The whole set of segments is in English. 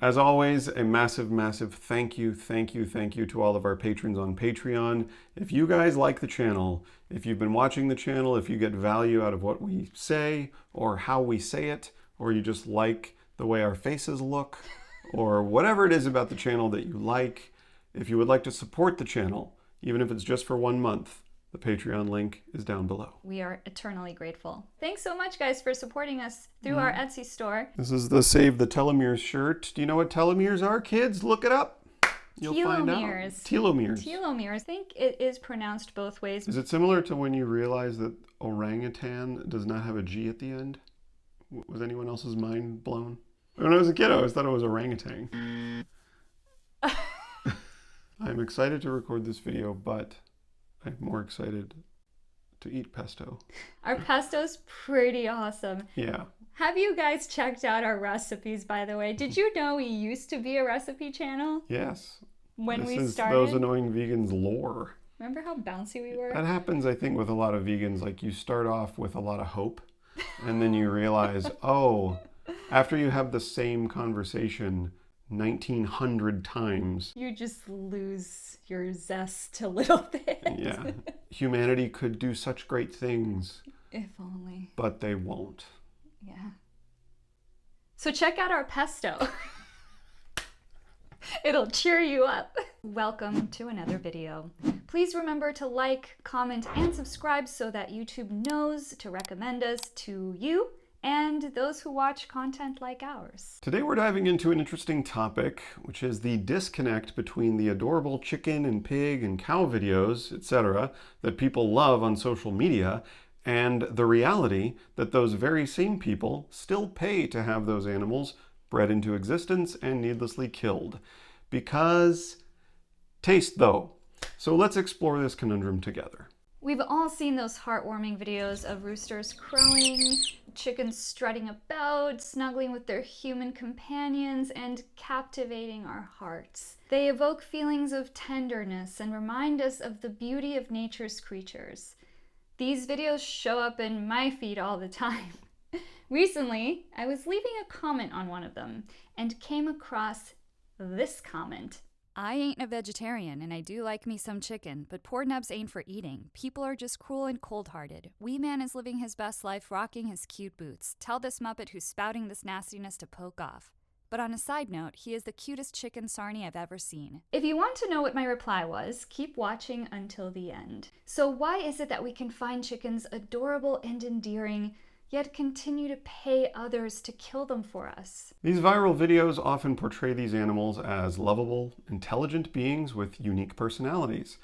As always, a massive, massive thank you to all of our patrons on Patreon. If you guys like the channel, if you've been watching the channel, if you get value out of what we say or how we say it, or you just like the way our faces look, or whatever it is about the channel that you like, if you would like to support the channel, even if it's just for 1 month, the Patreon link is down below. We are eternally grateful. Thanks so much, guys, for supporting us through our Etsy store. This is the Save the Telomeres shirt. Do you know what telomeres are, kids? Look it up. You'll find out. Telomeres. Telomeres. I think it is pronounced both ways. Is it similar to when you realize that orangutan does not have a G at the end? Was anyone else's mind blown? When I was a kid, I always thought it was orangutan. I'm excited to record this video, but I'm more excited to eat pesto. Our pesto's pretty awesome. Yeah. Have you guys checked out our recipes, by the way? Did you know we used to be a recipe channel? Yes. When we This is started? Those Annoying Vegans lore. Remember how bouncy we were? That happens, I think, with a lot of vegans. Like, you start off with a lot of hope, and then you realize, oh, after you have the same conversation 1,900 times, you just lose your zest a little bit. Yeah. Humanity could do such great things. If only. But they won't. Yeah. So check out our pesto. It'll cheer you up. Welcome to another video. Please remember to like, comment, and subscribe so that YouTube knows to recommend us to you and those who watch content like ours. Today we're diving into an interesting topic, which is the disconnect between the adorable chicken and pig and cow videos, etc., that people love on social media, and the reality that those very same people still pay to have those animals bred into existence and needlessly killed. Because taste, though. So let's explore this conundrum together. We've all seen those heartwarming videos of roosters crowing, chickens strutting about, snuggling with their human companions, and captivating our hearts. They evoke feelings of tenderness and remind us of the beauty of nature's creatures. These videos show up in my feed all the time. Recently, I was leaving a comment on one of them and came across this comment. I ain't a vegetarian, and I do like me some chicken, but poor Nebs ain't for eating. People are just cruel and cold-hearted. Wee Man is living his best life rocking his cute boots. Tell this Muppet who's spouting this nastiness to poke off. But on a side note, he is the cutest chicken sarnie I've ever seen. If you want to know what my reply was, keep watching until the end. So why is it that we can find chickens adorable and endearing, yet continue to pay others to kill them for us? These viral videos often portray these animals as lovable, intelligent beings with unique personalities.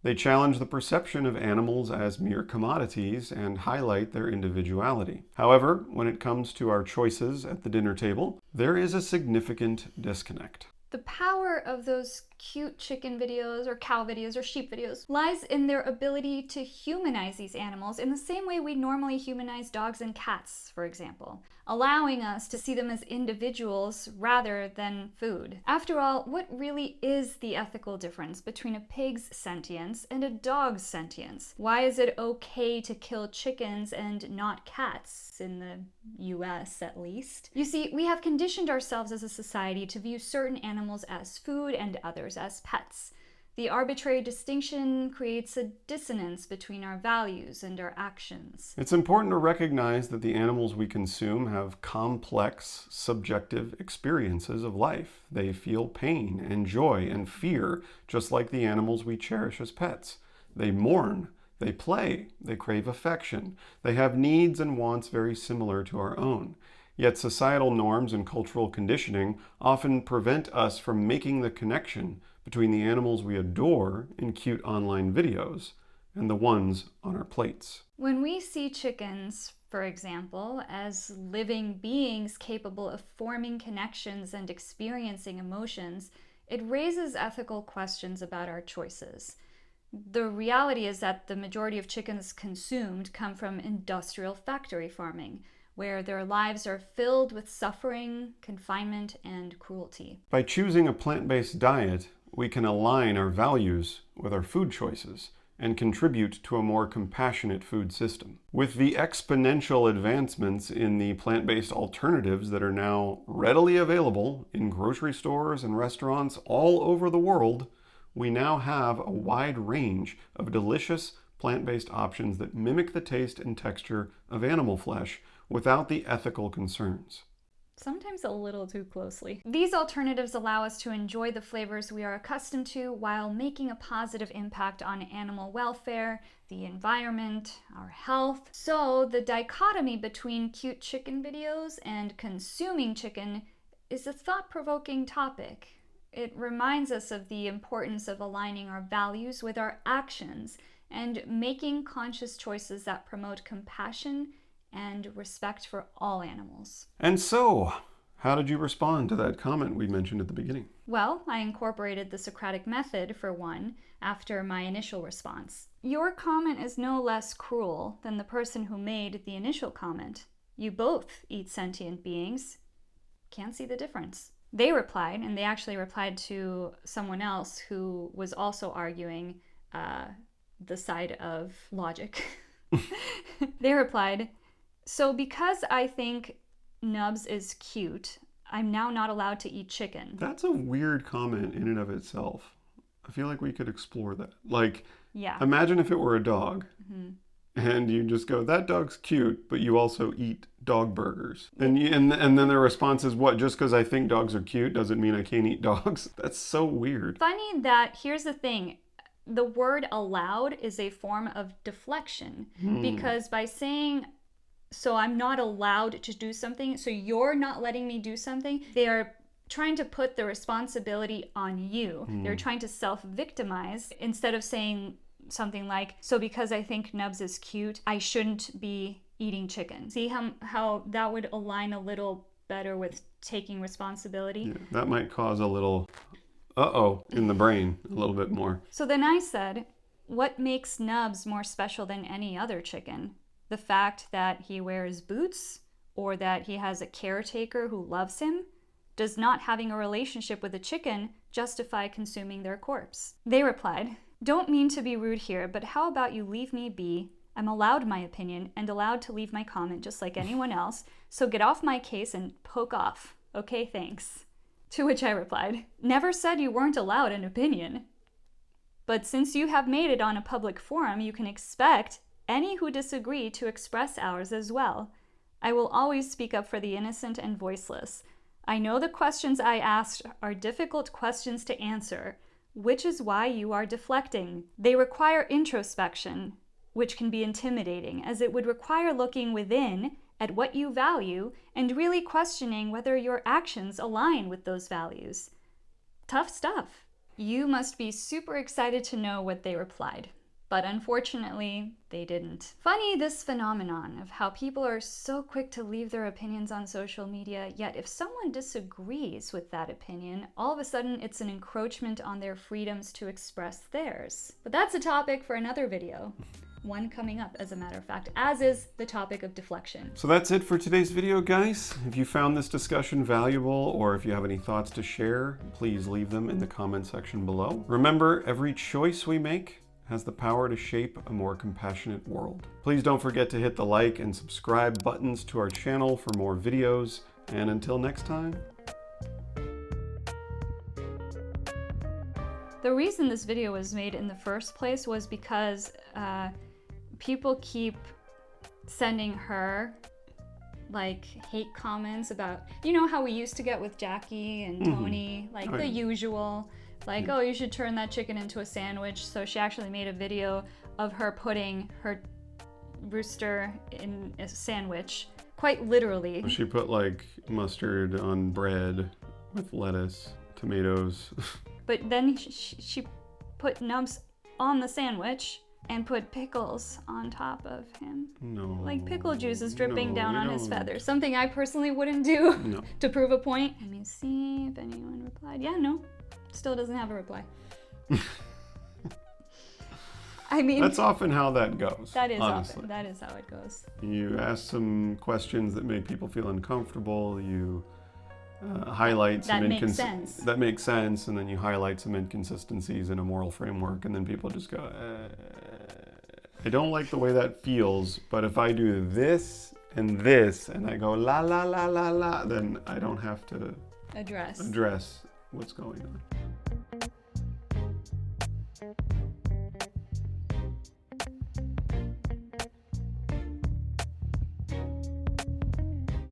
They challenge the perception of animals as mere commodities and highlight their individuality. However, when it comes to our choices at the dinner table, there is a significant disconnect. The power of those cute chicken videos or cow videos or sheep videos lies in their ability to humanize these animals in the same way we normally humanize dogs and cats, for example, allowing us to see them as individuals rather than food. After all, what really is the ethical difference between a pig's sentience and a dog's sentience? Why is it okay to kill chickens and not cats, in the US at least? You see, we have conditioned ourselves as a society to view certain animals as food and others as pets. The arbitrary distinction creates a dissonance between our values and our actions. It's important to recognize that the animals we consume have complex, subjective experiences of life. They feel pain and joy and fear, just like the animals we cherish as pets. They mourn, they play, they crave affection. They have needs and wants very similar to our own. Yet societal norms and cultural conditioning often prevent us from making the connection between the animals we adore in cute online videos and the ones on our plates. When we see chickens, for example, as living beings capable of forming connections and experiencing emotions, it raises ethical questions about our choices. The reality is that the majority of chickens consumed come from industrial factory farming, where their lives are filled with suffering, confinement, and cruelty. By choosing a plant-based diet, we can align our values with our food choices and contribute to a more compassionate food system. With the exponential advancements in the plant-based alternatives that are now readily available in grocery stores and restaurants all over the world, we now have a wide range of delicious plant-based options that mimic the taste and texture of animal flesh without the ethical concerns. Sometimes a little too closely. These alternatives allow us to enjoy the flavors we are accustomed to while making a positive impact on animal welfare, the environment, our health. So the dichotomy between cute chicken videos and consuming chicken is a thought-provoking topic. It reminds us of the importance of aligning our values with our actions and making conscious choices that promote compassion and respect for all animals. And so, how did you respond to that comment we mentioned at the beginning? Well, I incorporated the Socratic method, for one, after my initial response. Your comment is no less cruel than the person who made the initial comment. You both eat sentient beings. Can't see the difference. They replied, and they actually replied to someone else who was also arguing the side of logic. They replied, "So because I think Nubs is cute, I'm now not allowed to eat chicken." That's a weird comment in and of itself. I feel like we could explore that. Like, Yeah. imagine if it were a dog, and you just go, "That dog's cute," but you also eat dog burgers. And then their response is, "What, just because I think dogs are cute doesn't mean I can't eat dogs?" That's so weird. Funny that, here's the thing, the word allowed is a form of deflection, because by saying, so I'm not allowed to do something, so you're not letting me do something, they are trying to put the responsibility on you. They're trying to self-victimize instead of saying something like, so because I think Nubs is cute, I shouldn't be eating chicken. See how that would align a little better with taking responsibility? Yeah, that might cause a little in the brain a little bit more. So then I said, what makes Nubs more special than any other chicken? The fact that he wears boots, or that he has a caretaker who loves him? Does not having a relationship with a chicken justify consuming their corpse? They replied, "Don't mean to be rude here, but how about you leave me be? I'm allowed my opinion and allowed to leave my comment just like anyone else, so get off my case and poke off. Okay, thanks." To which I replied, "Never said you weren't allowed an opinion. But since you have made it on a public forum, you can expect any who disagree to express ours as well. I will always speak up for the innocent and voiceless. I know the questions I asked are difficult questions to answer, which is why you are deflecting. They require introspection, which can be intimidating, as it would require looking within at what you value and really questioning whether your actions align with those values. Tough stuff." You must be super excited to know what they replied. But unfortunately, they didn't. Funny, this phenomenon of how people are so quick to leave their opinions on social media, yet if someone disagrees with that opinion, all of a sudden it's an encroachment on their freedoms to express theirs. But that's a topic for another video. One coming up, as a matter of fact, as is the topic of deflection. So that's it for today's video, guys. If you found this discussion valuable, or if you have any thoughts to share, please leave them in the comment section below. Remember, every choice we make has the power to shape a more compassionate world. Please don't forget to hit the like and subscribe buttons to our channel for more videos, and until next time. The reason this video was made in the first place was because people keep sending her like hate comments about, you know how we used to get with Jackie and Tony, like the usual, like, oh, you should turn that chicken into a sandwich. So she actually made a video of her putting her rooster in a sandwich, quite literally. She put like mustard on bread with lettuce, tomatoes. But then she put Nubs on the sandwich and put pickles on top of him. No. Like pickle juice is dripping No, down we on his don't. feathers. Something I personally wouldn't do No. to prove a point. Let me see if anyone replied. Yeah, no. Still doesn't have a reply. I mean, That's often how that goes. that is honestly. often. That is how it goes. You ask some questions that make people feel uncomfortable. You highlight some That makes sense. That makes sense, and then you highlight some inconsistencies in a moral framework, and then people just go, I don't like the way that feels, but if I do this and I go la la la la la, then I don't have to Address what's going on.